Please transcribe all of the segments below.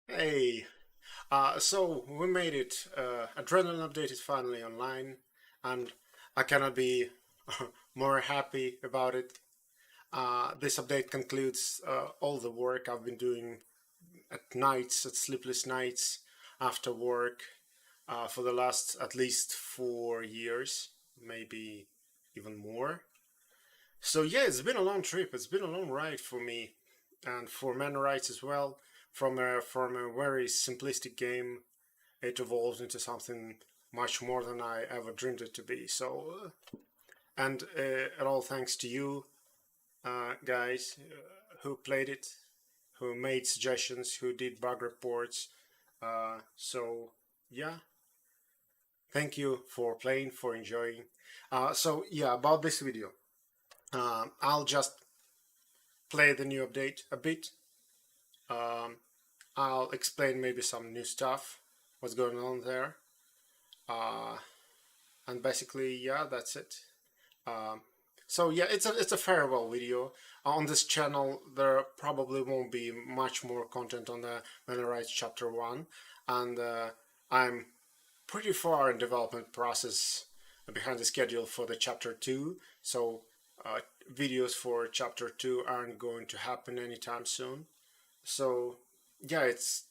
Hey, so we made it. Adrenaline update is finally online, and I cannot be more happy about it. This update concludes all the work I've been doing at nights, at sleepless nights, after work, for the last at least 4 years, maybe even more. So yeah, it's been a long trip. It's been a long ride for me, and for MannaRites as well. From a very simplistic game, it evolved into something much more than I ever dreamed it to be. And all thanks to you guys who played it, who made suggestions, who did bug reports. So yeah, thank you for playing, for enjoying. So yeah, about this video, I'll just play the new update a bit. Um, I'll explain maybe some new stuff, what's going on there, uh, and basically, yeah, that's it. Um, so yeah, it's a farewell video. On this channel, there probably won't be much more content on the MannaRites Chapter 1, and I'm pretty far in development process behind the schedule for the Chapter 2, so uh, videos for Chapter 2 aren't going to happen anytime soon. So yeah, it's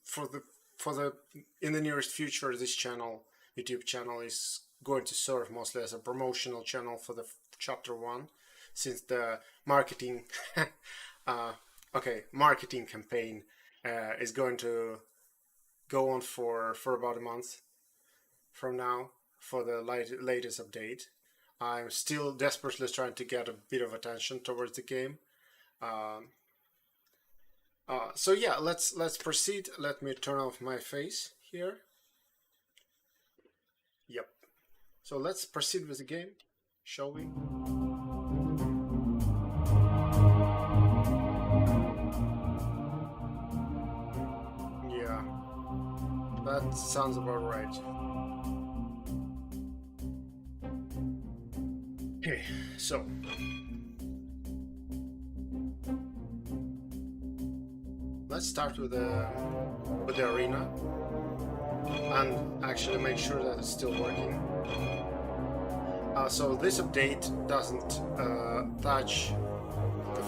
for the in the nearest future. This YouTube channel, is going to serve mostly as a promotional channel for the chapter one, since the marketing, uh, marketing campaign is going to go on for about a month from now for the latest update. I'm still desperately trying to get a bit of attention towards the game. Um, so yeah, let's proceed. Let me turn off my face here. Yep. So let's proceed with the game, shall we? Yeah, that sounds about right. Okay, so let's start with the arena and actually make sure that it's still working. So this update doesn't touch the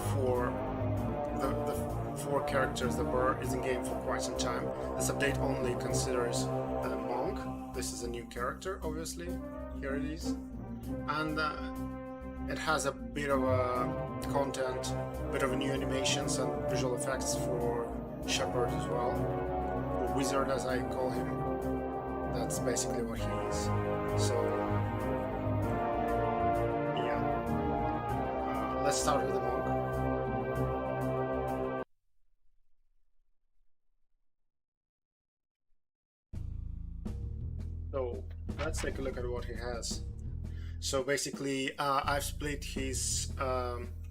four characters that were in game for quite some time. This update only considers Monk. This is a new character, obviously. Here it is, and it has a bit of content, a bit of new animations and visual effects for Shepherd as well, or Wizard as I call him. That's basically what he is. So yeah, let's start with the monk. So let's take a look at what he has. So basically, I've split his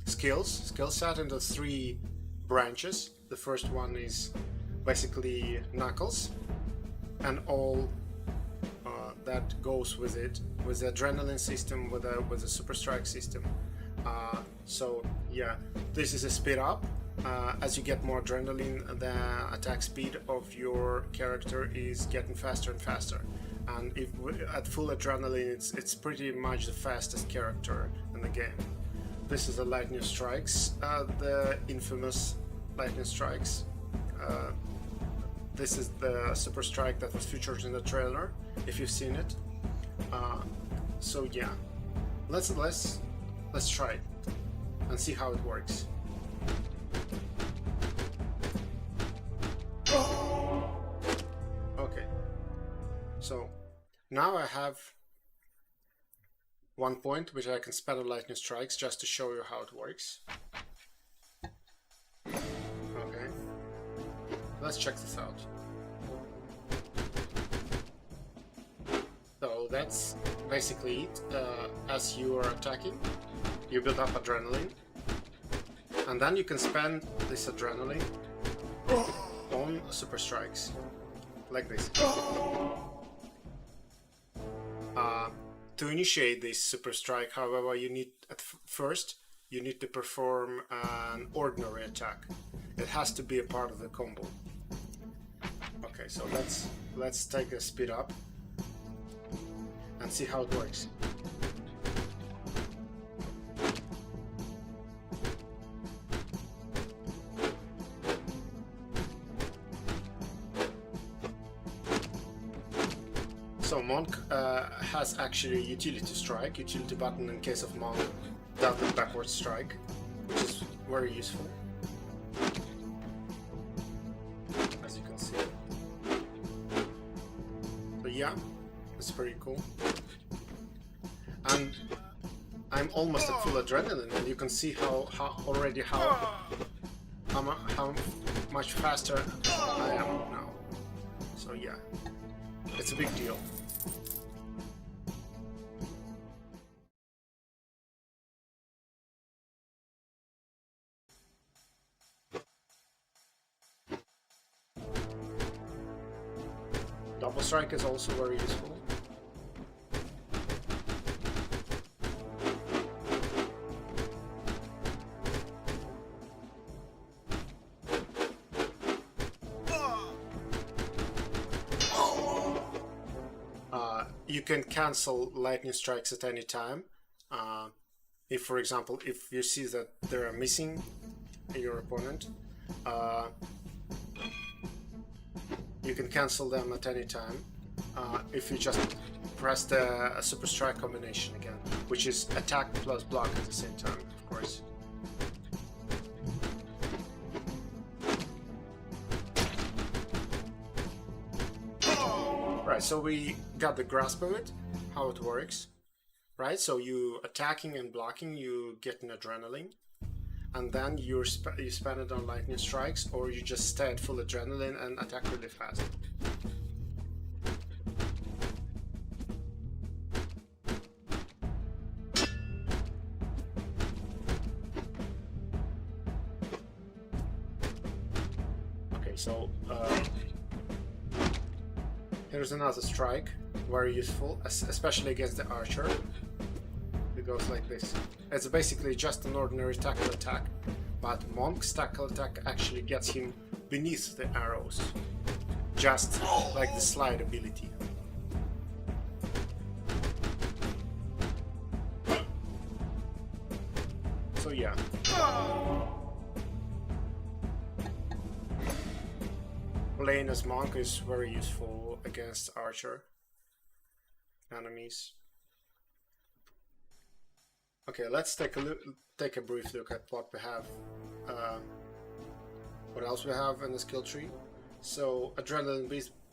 skill set into three branches. The first one is basically Knuckles, and all that goes with it, with the adrenaline system, with the super strike system. So yeah, this is a speed up. As you get more adrenaline, the attack speed of your character is getting faster and faster. And if at full adrenaline, it's pretty much the fastest character in the game. This is the lightning strikes, the infamous lightning strikes. This is the super strike that was featured in the trailer, if you've seen it. So yeah, let's try it and see how it works. Okay, so now I have 1 point which I can spend on lightning strikes just to show you how it works. Okay, let's check this out. So that's basically it. As you are attacking, you build up adrenaline, and then you can spend this adrenaline on super strikes, like this. To initiate this super strike, however, you need first to perform an ordinary attack. It has to be a part of the combo. Okay, so let's take a speed up and see how it works. So Monk has actually a utility strike, utility button in case of Monk, down and backward strike, which is very useful, as you can see. But yeah, it's pretty cool. And I'm almost at full adrenaline, and you can see how much faster I am now. So yeah, it's a big deal. Double strike is also very useful. You can cancel lightning strikes at any time. If, for example, if you see that they are missing your opponent, you can cancel them at any time if you just press the super strike combination again, which is attack plus block at the same time, of course. Right, so we got the grasp of it, how it works. Right, so you attacking and blocking, you get an adrenaline, and then you spend it on lightning strikes, or you just stay at full adrenaline and attack really fast. Okay, so here's another strike, very useful, especially against the archer. It goes like this. It's basically just an ordinary tackle attack, but Monk's tackle attack actually gets him beneath the arrows, just like the slide ability. So yeah. Playing as Monk is very useful against archer enemies. Okay, let's take a brief look at what we have. What else we have in the skill tree? So adrenaline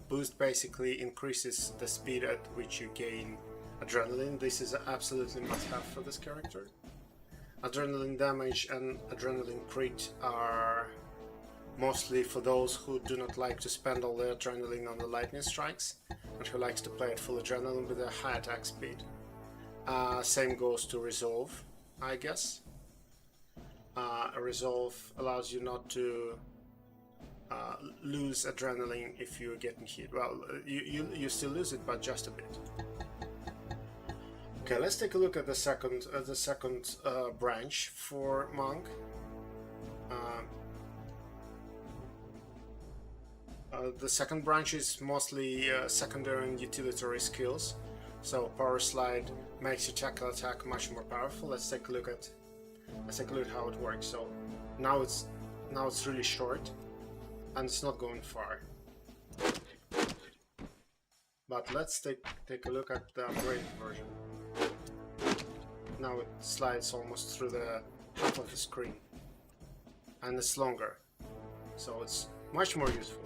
boost basically increases the speed at which you gain adrenaline. This is absolutely must-have for this character. Adrenaline damage and adrenaline crit are mostly for those who do not like to spend all their adrenaline on the lightning strikes and who likes to play at full adrenaline with a high attack speed. Same goes to resolve, I guess. A resolve allows you not to lose adrenaline if you're getting hit. Well, you still lose it, but just a bit. Okay, let's take a look at the second branch for Monk. The second branch is mostly secondary and utilitarian skills. So power slide makes your tackle attack much more powerful. Let's take a look how it works. So now it's really short and it's not going far. But let's take a look at the upgraded version. Now it slides almost through the half of the screen, and it's longer, so it's much more useful.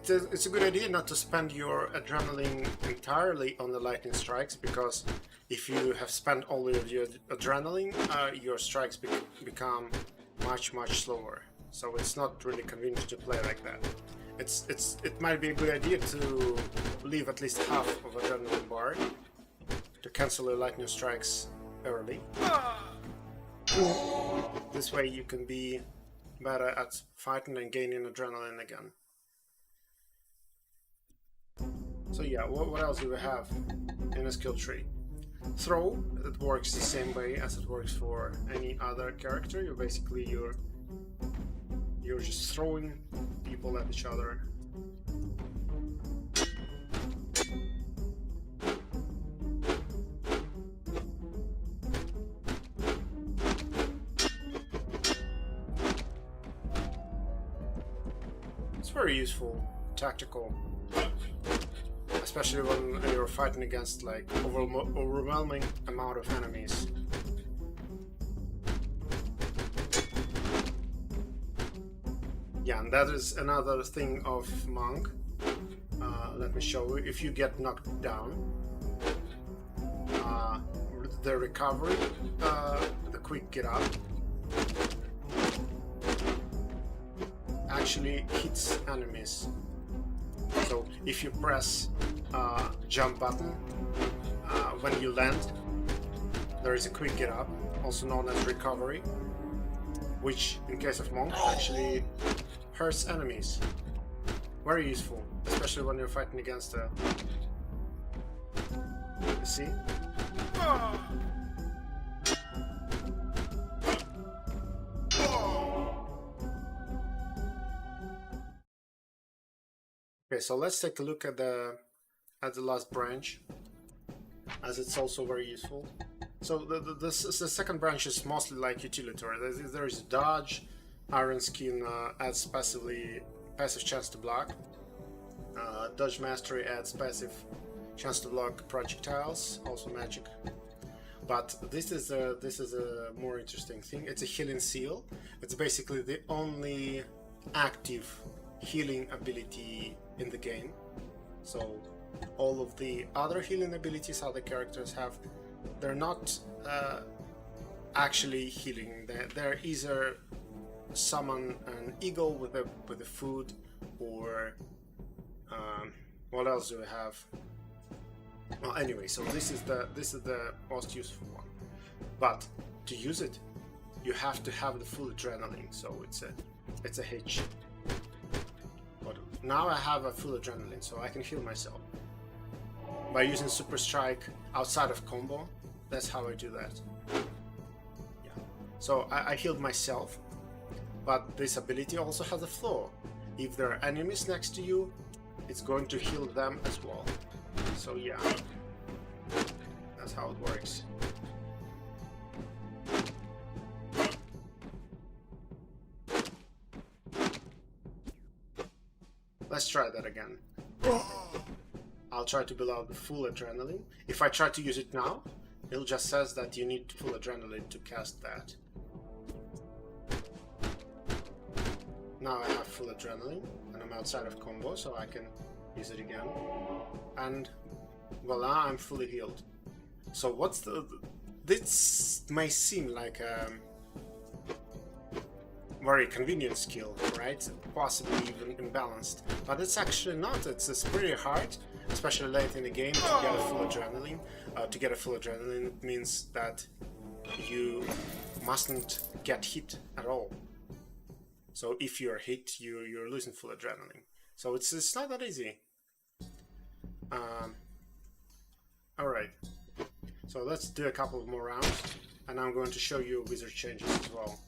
It's a good idea not to spend your adrenaline entirely on the lightning strikes, because if you have spent all of your adrenaline, your strikes become much slower. So it's not really convenient to play like that. It might be a good idea to leave at least half of adrenaline bar to cancel your lightning strikes early. This way you can be better at fighting and gaining adrenaline again. So yeah, what else do we have in a skill tree? Throw, it works the same way as it works for any other character. You're just throwing people at each other. It's very useful, tactical, especially when you're fighting against like overwhelming amount of enemies. Yeah, and that is another thing of Monk. Let me show you. If you get knocked down, the recovery, the quick get up, actually hits enemies. So if you press jump button when you land, there is a quick get up, also known as recovery, which in case of Monk actually hurts enemies. Very useful, especially when you're fighting against a... You see? Okay, so let's take a look at the last branch, as it's also very useful. So the second branch is mostly like utilitarian. There is dodge, Iron Skin adds passive chance to block, Dodge Mastery adds passive chance to block projectiles, also magic. But this is a more interesting thing. It's a healing seal. It's basically the only active healing ability in the game. So all of the other healing abilities other characters have, they're not actually healing. They're either summon an eagle with a food, or what else do we have? Well, anyway, so this is the most useful one. But to use it, you have to have the full adrenaline. So it's a hitch. But now I have a full adrenaline, so I can heal myself by using Super Strike outside of combo. That's how I do that. Yeah. So I healed myself, but this ability also has a flaw. If there are enemies next to you, it's going to heal them as well. So yeah, that's how it works. Let's try that again. I'll try to build out the full adrenaline. If I try to use it now, it just says that you need full adrenaline to cast that. Now I have full adrenaline, and I'm outside of combo, so I can use it again. And voila, I'm fully healed. So what's this may seem like a very convenient skill, right? Possibly even imbalanced, but it's actually not. It's pretty hard, especially late in the game, to get a full adrenaline. To get a full adrenaline, it means that you mustn't get hit at all. So if you're hit, you're losing full adrenaline. So it's not that easy. Alright, so let's do a couple more rounds, and I'm going to show you wizard changes as well.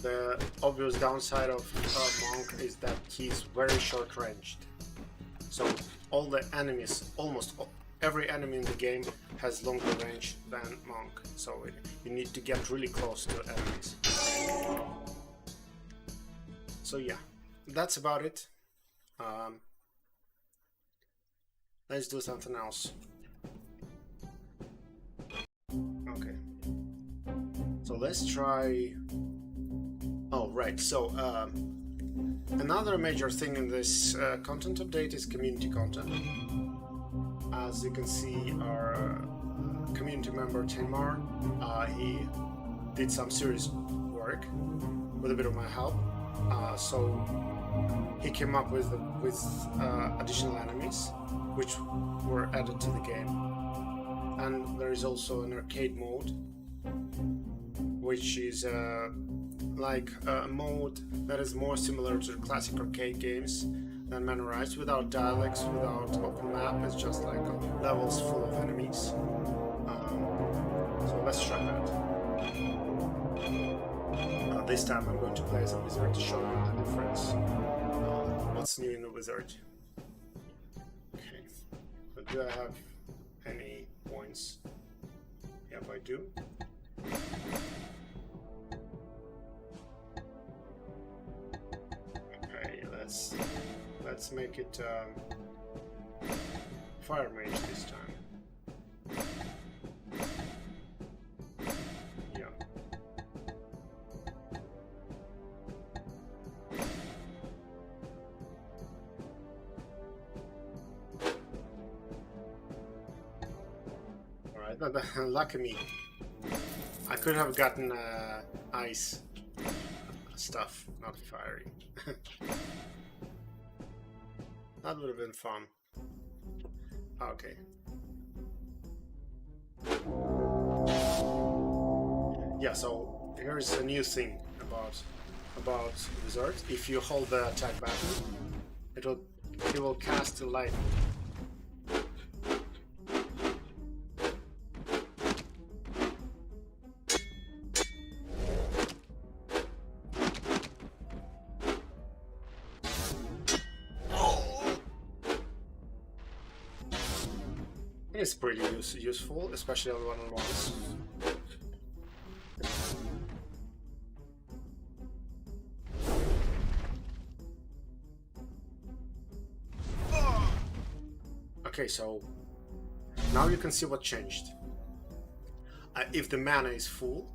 The obvious downside of Monk is that he's very short-ranged. So all the enemies, almost every enemy in the game has longer range than Monk. So you need to get really close to enemies. So yeah, that's about it. Let's do something else. Okay. So let's try... Oh, right. So, another major thing in this content update is community content. As you can see, our community member Taimar, he did some serious work with a bit of my help. So he came up with additional enemies, which were added to the game. And there is also an arcade mode, which is like a mode that is more similar to the classic arcade games than MannaRites, without dialects, without open map. It's just like levels full of enemies. So let's try that. This time I'm going to play as a wizard to show you the difference. What's new in the wizard? Okay, but do I have any points? Yep, I do. Okay, let's make it fire mage this time. Yeah. Lucky me. I could have gotten ice stuff, not fiery. That would have been fun. Okay. Yeah, so here's a new thing about wizard. If you hold the attack button, it will cast a light. It's pretty useful, especially on one-on-ones. Okay, so now you can see what changed. If the mana is full,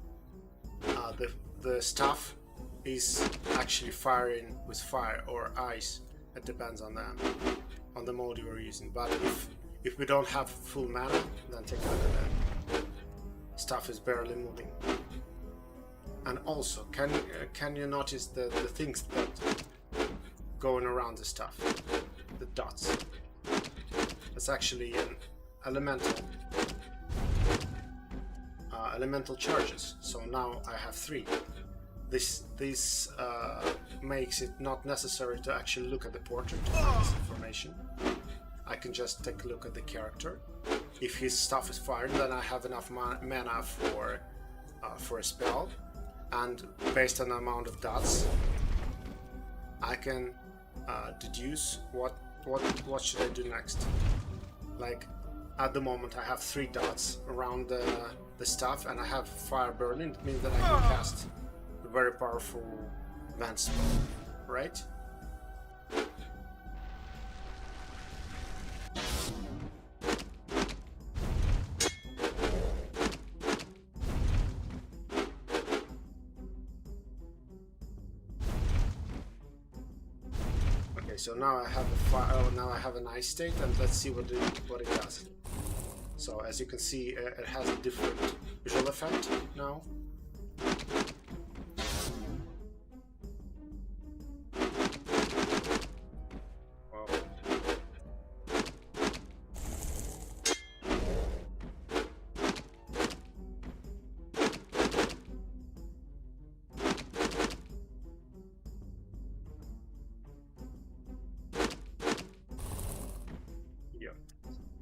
the stuff is actually firing with fire or ice. It depends on the mode you are using. But if we don't have full mana, then take a look at that. Stuff is barely moving. And also, can you notice the things that going around the stuff? The dots. It's actually an elemental charges. So now I have 3. This makes it not necessary to actually look at the portrait to find this information. I can just take a look at the character. If his stuff is fired, then I have enough mana for a spell, and based on the amount of dots, I can deduce what should I do next. Like at the moment, I have 3 dots around the stuff, and I have fire burning. It means that I can cast a very powerful vent spell, right? So now I have a fire. Oh, now I have an ice state, and let's see what it does. So as you can see, it has a different visual effect now. Wow.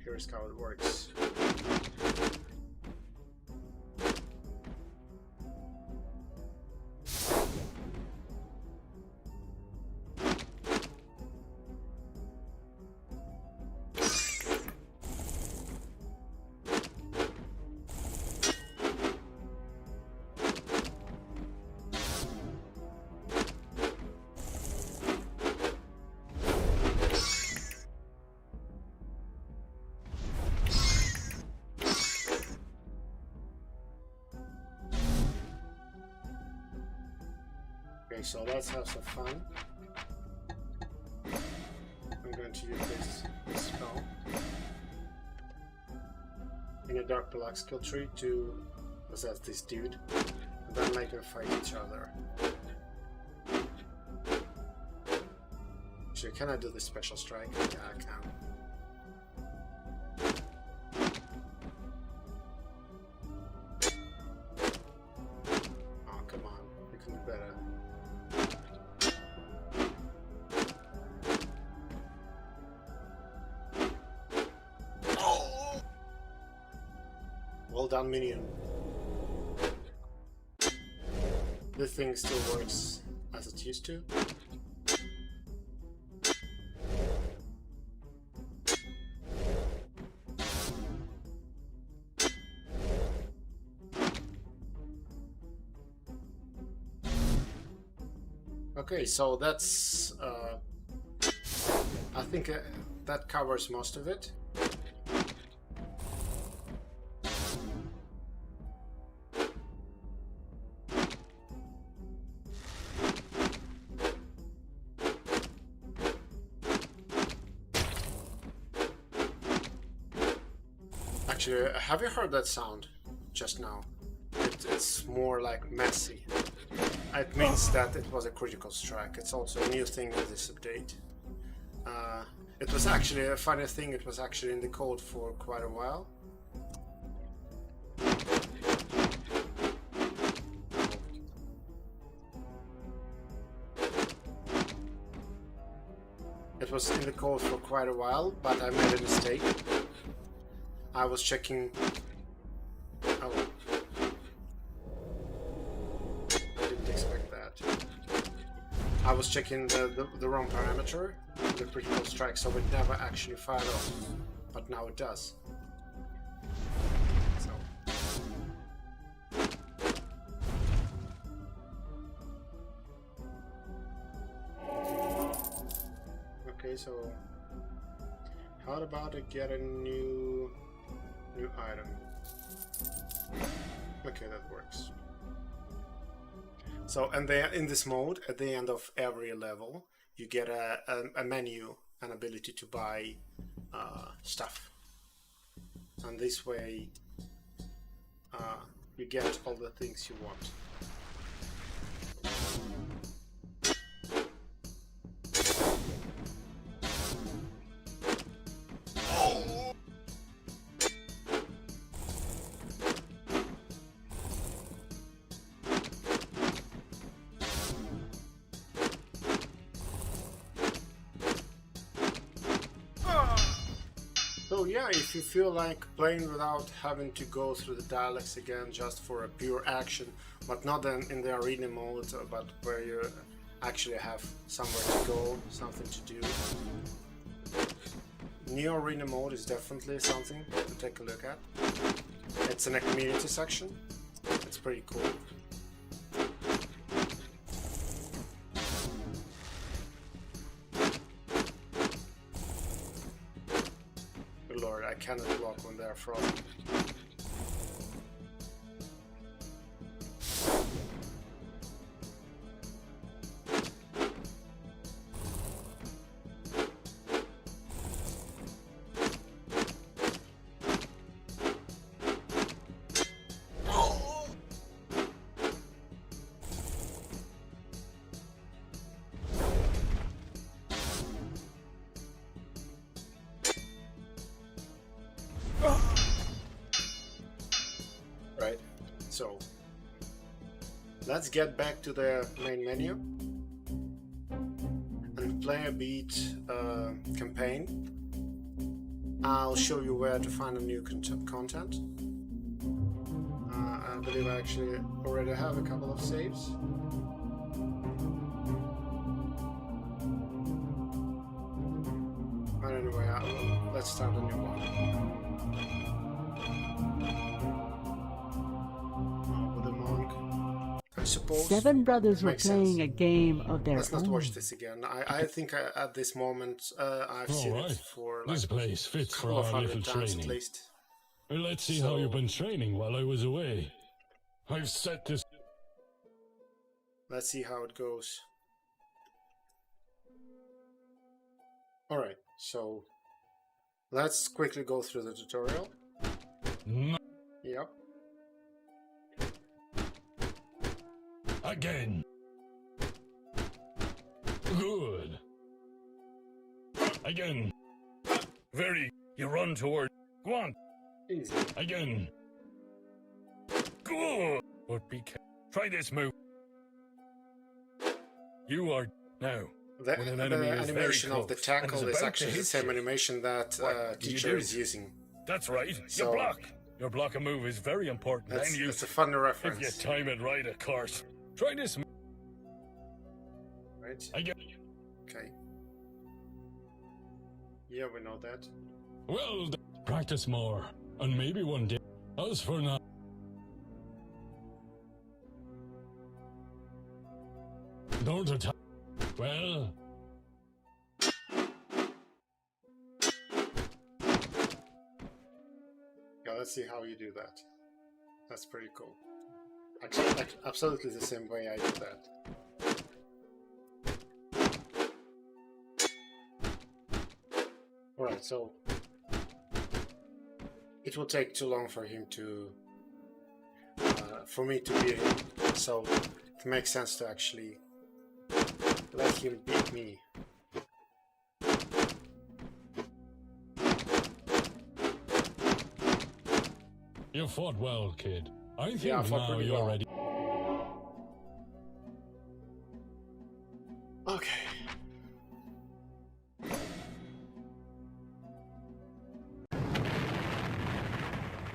Here's how it works. Okay, so let's have some fun. I'm going to use this spell in a dark black skill tree to possess this dude, and then make them fight each other. Actually, can I do the special strike? Yeah, I can. Oh, come on. You can do better. Oh! Well done, minion. This thing still works as it used to. Okay, so that's I think that covers most of it. Actually, have you heard that sound just now? It's more like messy. It means that it was a critical strike. It's also a new thing in this update. It was actually a funny thing, it was actually in the code for quite a while. It was in the code for quite a while, but I made a mistake. I was checking... Oh. I was checking the wrong parameter, the critical strike, so it never actually fired off, but now it does. So. Okay, so how about I get a new item? Okay, that works. So, and in this mode, at the end of every level, you get a menu, an ability to buy stuff. And this way, you get all the things you want. So yeah, if you feel like playing without having to go through the dialects again just for a pure action, but not in the arena mode, but where you actually have somewhere to go, something to do. New arena mode is definitely something to take a look at. It's in a community section. It's pretty cool. Lord, I cannot block when they're frozen. Right, so let's get back to the main menu and play a bit campaign. I'll show you where to find a new content. I believe I actually already have a couple of saves. But anyway, let's start a new one. I suppose. Seven brothers were playing sense. A game of their Let's own. not watch this again. I think at this moment I've seen it for like this place fits a for couple of our little hundred times training. at least. Well, let's see how you've been training while I was away. I've set this. Let's see how it goes. Alright, so let's quickly go through the tutorial. No. Yep. Again. Good. Again. Very. You run toward. Go on. Easy. Again. Good. But be careful. Try this move. You are now. The When an enemy is very animation of the close and tackle is is about to actually the hit same you. animation that What do you teacher do? is using. That's right. So- you block. Your block and move is very important. That's, and you, that's a fun if you reference. time it right, of course. Try this. Right? Again. Okay. Yeah, we know that. Well, practice more, and maybe one day. As for now. Don't attack. Well. Yeah, let's see how you do that. That's pretty cool. Actually, absolutely the same way I did that. Alright, so it will take too long for him to for me to beat him, so it makes sense to actually let him beat me. You fought well, kid. I think Yeah, I fought now pretty you're well. ready. Okay.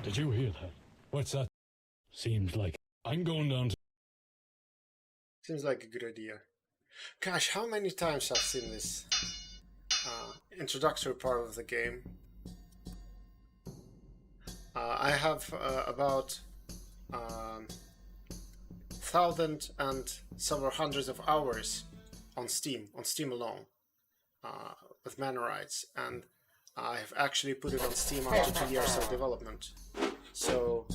Did you hear that? What's that? Seems like I'm going down to. Seems like a good idea. Gosh, how many times I've seen this introductory part of the game. I have about 1,000 and several hundreds of hours on Steam alone, with MannaRites, and I've actually put it on Steam after 2 years of development. So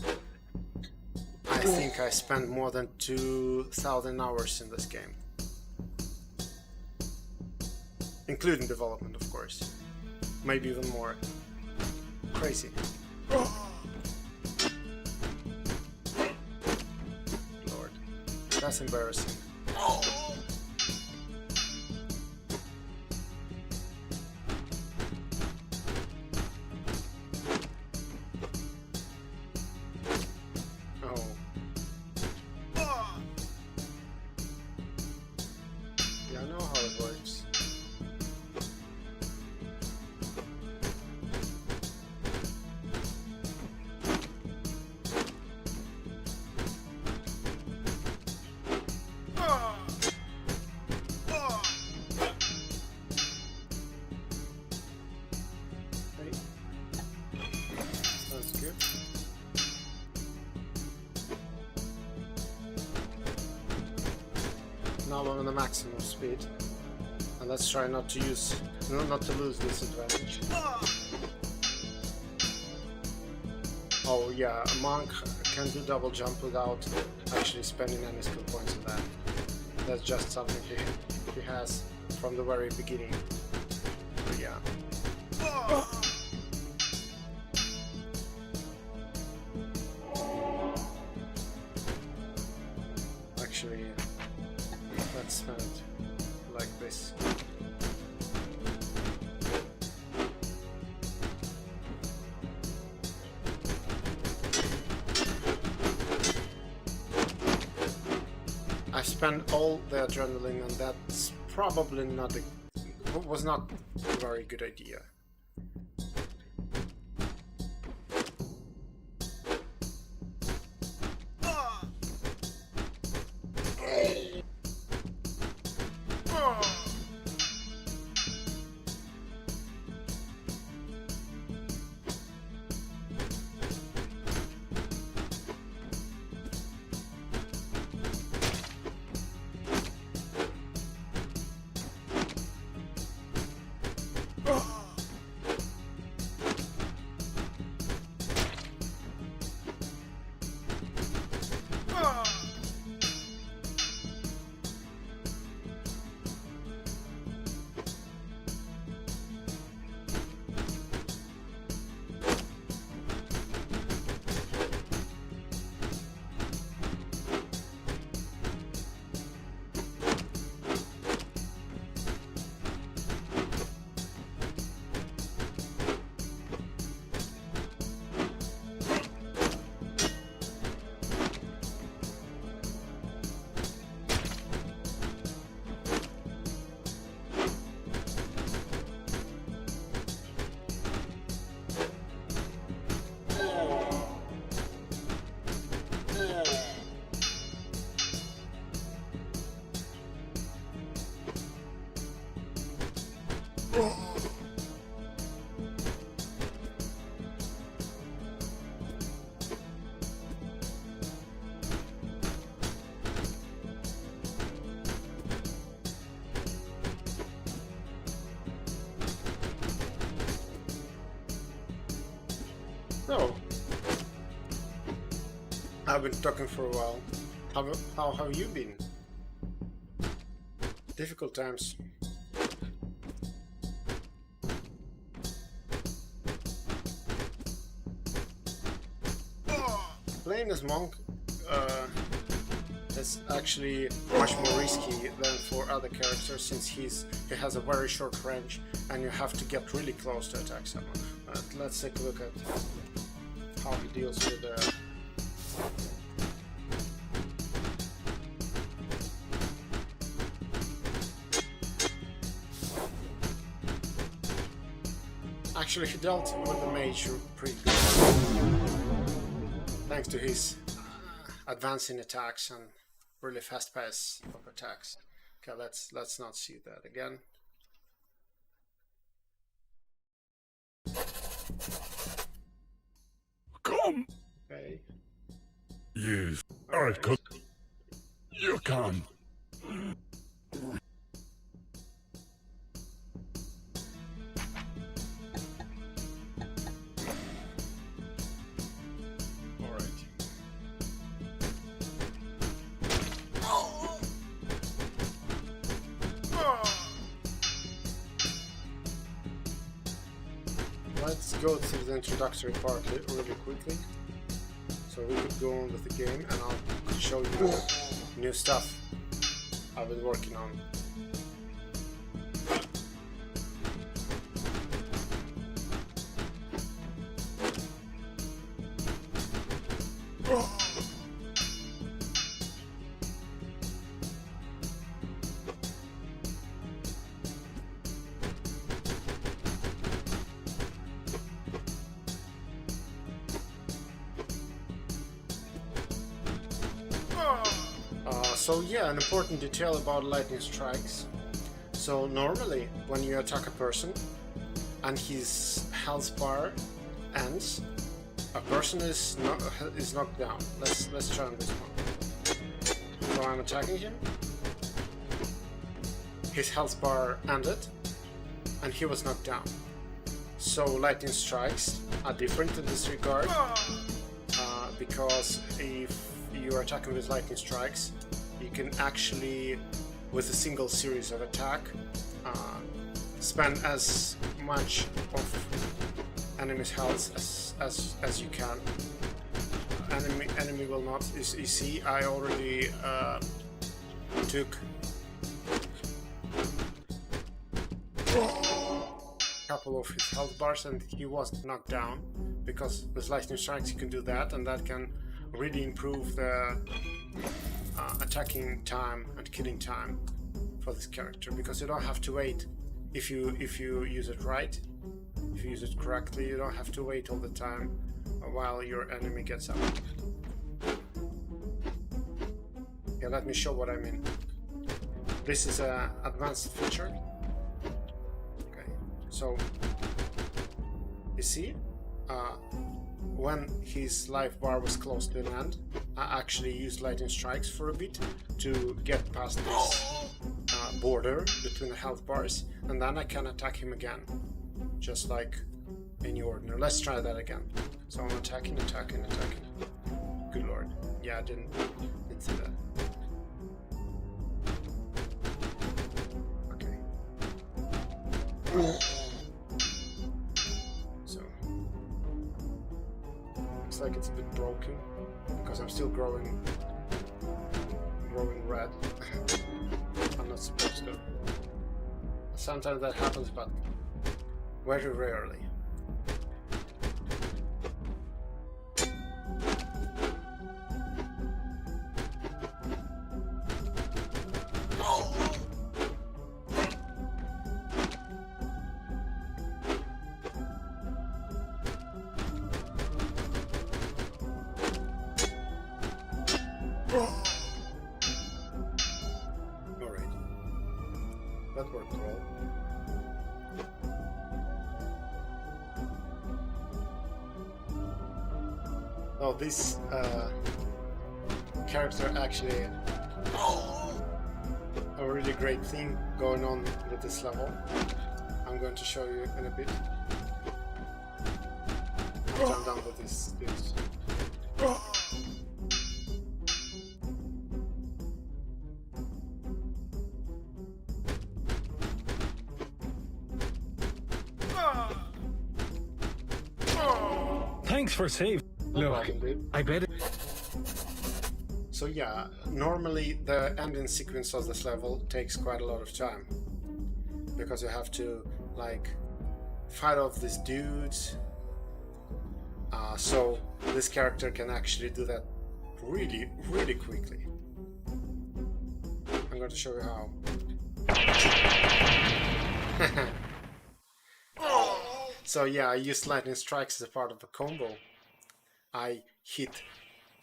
I think I spent more than 2,000 hours in this game, including development, of course. Maybe even more. Crazy. Lord, that's embarrassing. Oh. Yeah, I know how it works. Okay. That's good. Now I'm on the maximum speed, and let's try not to lose this advantage. Oh yeah, a monk can do double jump without actually spending any skill points on that. That's just something he has from the very beginning. But yeah. Actually, let's spend it like this. I spent all the adrenaline, and that's probably not was not a very good idea. So, I've been talking for a while. How have you been? Difficult times. Playing as monk is actually much more risky than for other characters, since he has a very short range and you have to get really close to attack someone. Let's take a look at how he deals with Actually, he dealt with the mage pretty good, thanks to his advancing attacks and really fast pace of attacks. Okay, let's not see that again. Come! Okay. Yes. Alright, cook. You can. Let's go through the introductory part really quickly, so we could go on with the game, and I'll show you new stuff I've been working on. So yeah, an important detail about lightning strikes. So normally, when you attack a person and his health bar ends, a person is knocked down. Let's try on this one. So I'm attacking him. His health bar ended, and he was knocked down. So lightning strikes are different in this regard, because if you are attacking with lightning strikes, you can actually, with a single series of attack, spend as much of enemy's health as you can. Enemy will not. You see, I already took a couple of his health bars, and he was knocked down, because with lightning strikes you can do that, and that can really improve the attacking time and killing time for this character, because you don't have to wait. If you use it right, if you use it correctly, you don't have to wait all the time while your enemy gets up. Yeah, let me show what I mean. This is an advanced feature. Okay, so you see, when his life bar was close to an end, I actually used lightning strikes for a bit to get past this border between the health bars, and then I can attack him again, just like any ordinary. Let's try that again. So I'm attacking. Good lord. Yeah, I didn't see that. Okay. So looks like it's a bit broken, because I'm still growing red. I'm not supposed to. Sometimes that happens, but very rarely. That worked well. Oh, this character actually a really great thing going on with this level. I'm going to show you in a bit. I'm done with this. Thanks for saving. Look, I bet it. so yeah, normally the ending sequence of this level takes quite a lot of time because you have to like fight off these dudes. So this character can actually do that really, really quickly. I'm going to show you how. So yeah, I used lightning strikes as a part of a combo. I hit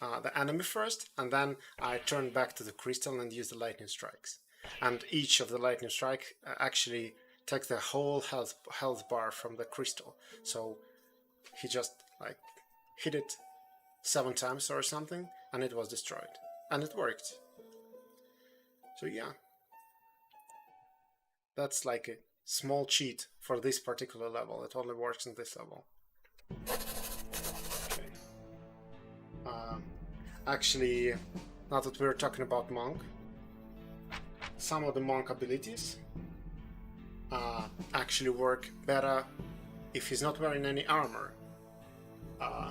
the enemy first, and then I turned back to the crystal and used the lightning strikes. And each of the lightning strike actually takes the whole health bar from the crystal. So he just like hit it 7 times or something, and it was destroyed, and it worked. So yeah, that's like a small cheat for this particular level. It only works in this level. Okay. Actually, now that we're talking about monk, some of the monk abilities actually work better if he's not wearing any armor.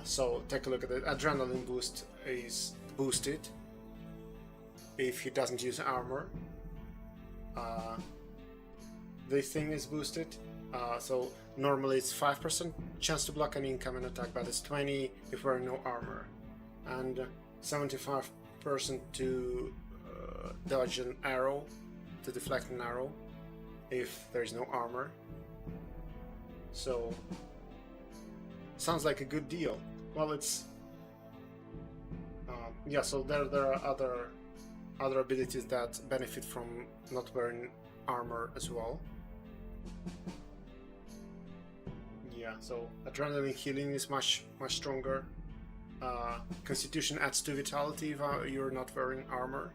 So take a look at it. Adrenaline boost is boosted if he doesn't use armor. This thing is boosted. So normally it's 5% chance to block an incoming attack, but it's 20 if wearing no armor, and 75% to dodge an arrow, to deflect an arrow if there's no armor. So sounds like a good deal. Well, it's yeah. So there are other abilities that benefit from not wearing armor as well. Yeah. So adrenaline healing is much stronger. Constitution adds to vitality if you're not wearing armor.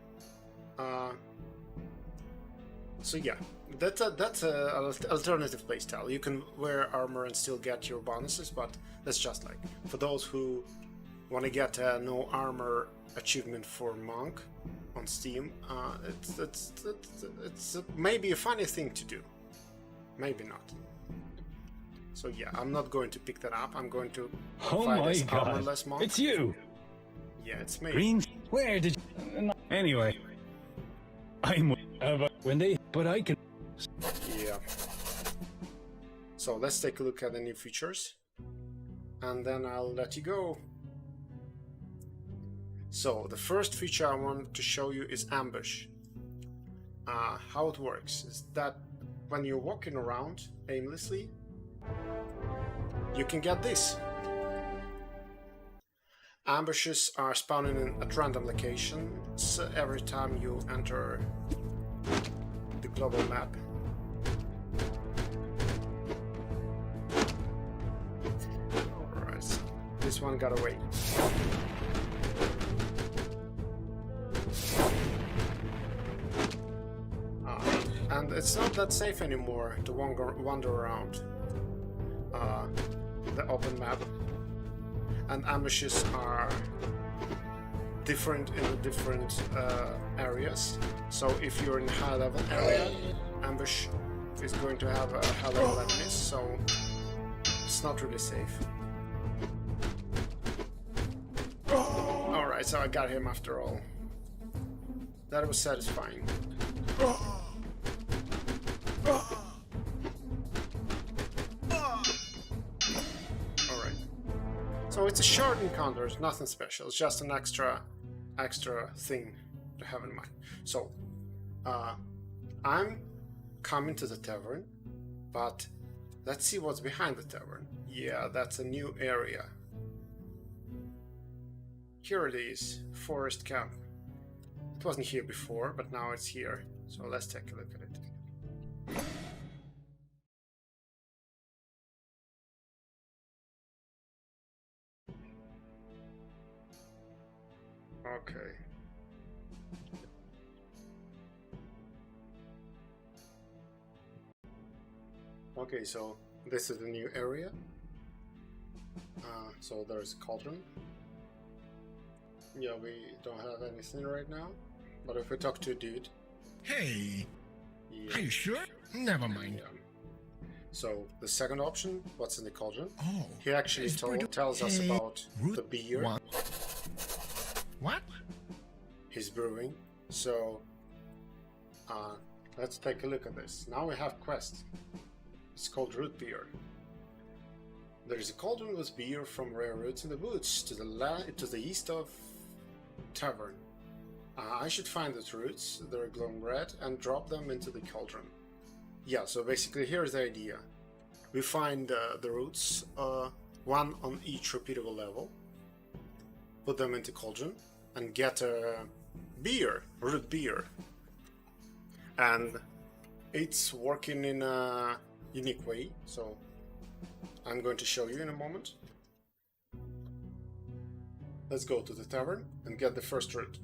So yeah, that's a alternative playstyle. You can wear armor and still get your bonuses, but that's just like for those who want to get a no armor achievement for monk on Steam. It's maybe a funny thing to do, maybe not. So yeah, I'm not going to pick that up. I'm going to fight as armorless monk. It's you. Yeah, it's me. Green. Where did you... Anyway, I'm when they, but I can. Yeah. So let's take a look at the new features, and then I'll let you go. So the first feature I want to show you is ambush. How it works is that when you're walking around aimlessly, you can get this. Ambushes are spawning at random locations every time you enter the global map. Alright, so this one got away. And it's not that safe anymore to wander around the open map. And ambushes are different in the different areas. So if you're in a high level area, ambush is going to have a high level enemies, so it's not really safe. Alright, so I got him after all. That was satisfying. So it's a short encounter, it's nothing special, it's just an extra thing to have in mind. So, I'm coming to the tavern, but let's see what's behind the tavern. Yeah, that's a new area. Here it is, Fissir Camp. It wasn't here before, but now it's here. So let's take a look at it. Okay. Okay, so this is the new area. So there's a cauldron. Yeah, we don't have anything right now. But if we talk to a dude... Hey, Yeah, are you sure? Never mind. yeah. So the second option, what's in the cauldron? Oh, He actually is brewed tells us a about root the beer one. What? he's brewing. So let's take a look at this. Now we have quest. It's called root beer. There is a cauldron with beer from rare roots in the woods to the east of Tavern. I should find those roots, they're glowing red, and drop them into the cauldron. Yeah, so basically here's the idea. We find the roots, one on each repeatable level, put them into cauldron, and get a beer, root beer. And it's working in a unique way, so I'm going to show you in a moment. Let's go to the tavern and get the first root.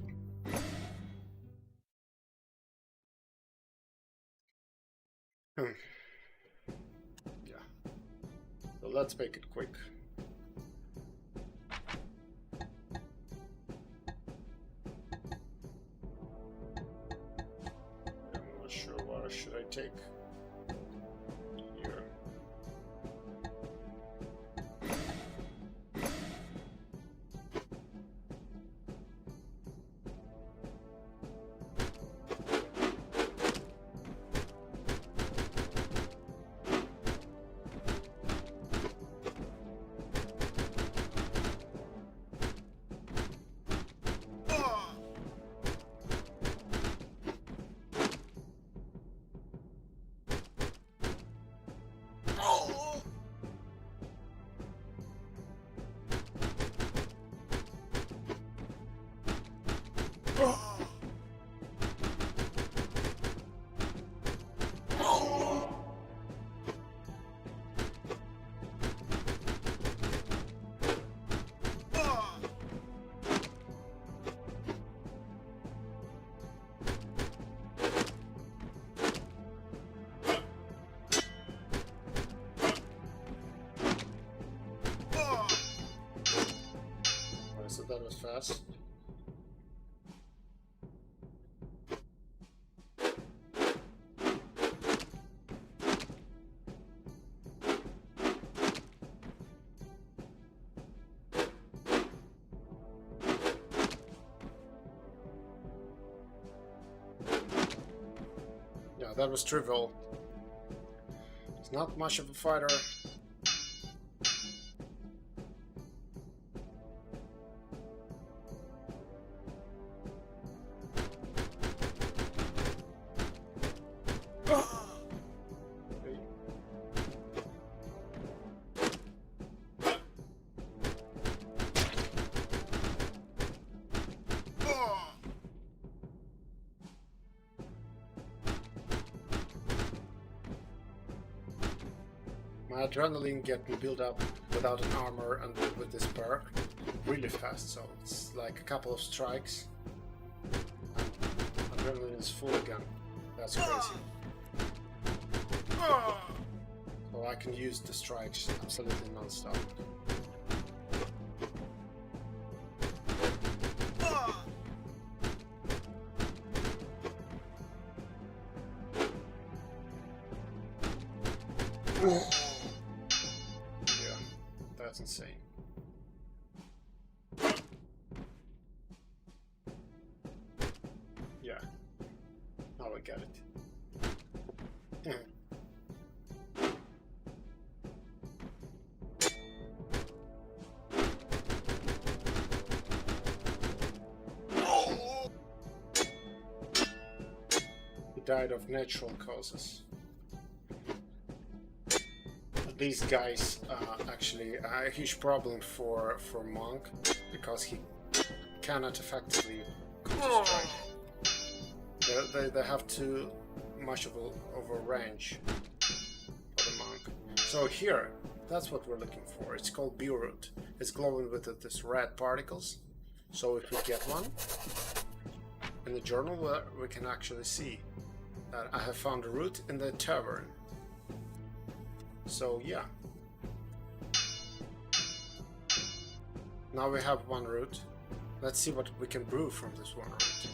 Yeah. So let's make it quick. I'm not sure what should I take here. So that was fast. Yeah, that was trivial. He's not much of a fighter. My adrenaline get me built up without an armor and with this perk really fast, so it's like a couple of strikes and adrenaline is full again. That's crazy. So I can use the strikes absolutely non-stop. Yeah, that's insane. Yeah, now I get it. He died of natural causes. These guys actually a huge problem for Monk because he cannot effectively counter strike. They have too much of a range for the Monk. So here, that's what we're looking for. It's called Beerroot. It's glowing with this red particles. So if we get one in the journal, we can actually see that I have found a root in the tavern. So yeah, Now we have one root. Let's see what we can brew from this one root.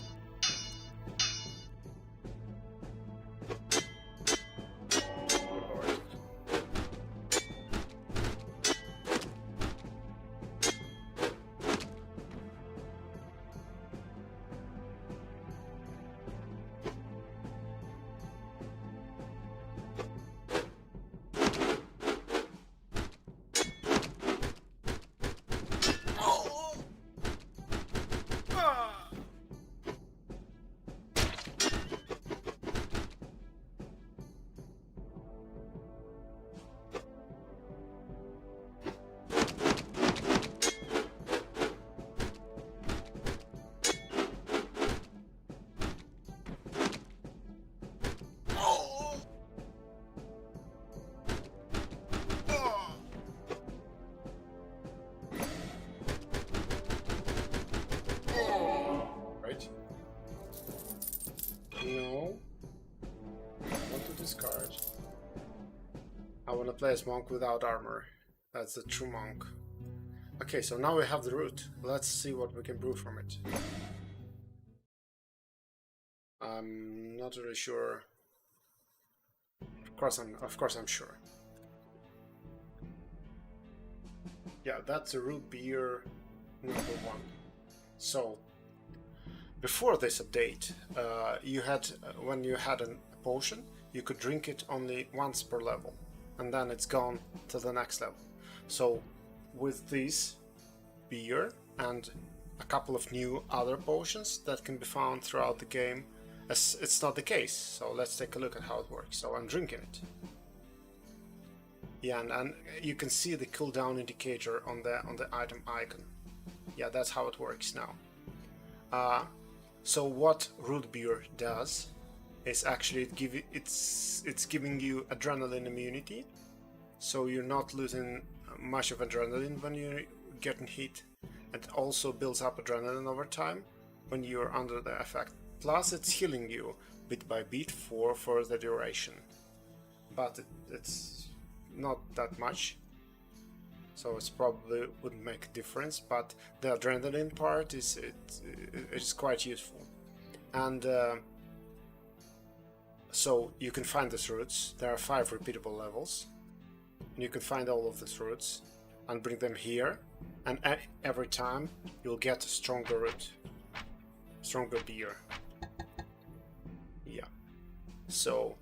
No. I want to discard. I want to play as monk without armor. That's the true monk. Okay, so now we have the root. Let's see what we can brew from it. I'm not really sure. Of course I'm sure. Yeah, that's a root beer number 1. So before this update, you had when you had a potion, you could drink it only once per level, and then it's gone to the next level. So with this beer and a couple of new other potions that can be found throughout the game, it's not the case. So let's take a look at how it works. So I'm drinking it. Yeah, and you can see the cooldown indicator on the item icon. Yeah, that's how it works now. So what root beer does is actually it's giving you adrenaline immunity, so you're not losing much of adrenaline when you're getting hit. It also builds up adrenaline over time when you're under the effect. Plus, it's healing you bit by bit for further duration, but it's not that much, so it's probably wouldn't make a difference. But the adrenaline part it's quite useful, and so you can find these roots. There are 5 repeatable levels, and you can find all of these roots and bring them here, and every time you'll get a stronger root, stronger beer. Yeah, so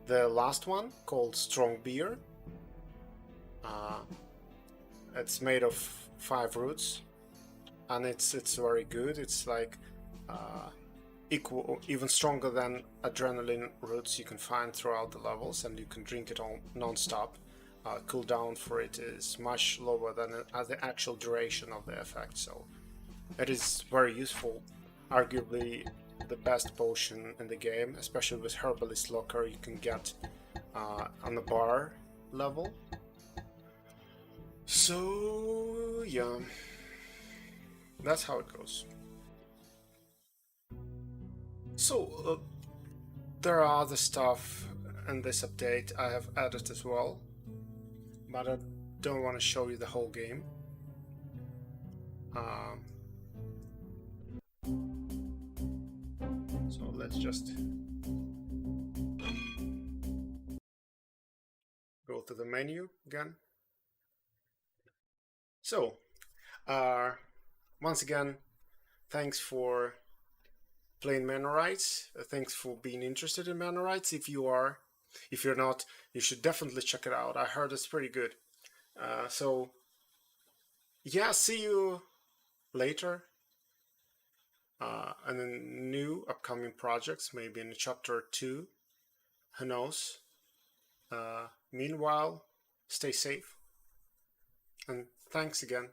the last one, called strong beer, it's made of 5 roots, and it's very good. It's like even stronger than adrenaline roots you can find throughout the levels, and you can drink it all non-stop. Cooldown for it is much lower than the actual duration of the effect, so it is very useful. Arguably the best potion in the game, especially with Herbalist Locker, you can get on the bar level. So yeah, that's how it goes. So there are other stuff in this update I have added as well, but I don't want to show you the whole game. So let's just go to the menu again. So once again, thanks for playing MannaRites. Thanks for being interested in MannaRites. If you are, if you're not, you should definitely check it out. I heard it's pretty good. So yeah, see you later. And then new upcoming projects, maybe in chapter 2. Who knows? Meanwhile, stay safe. And thanks again.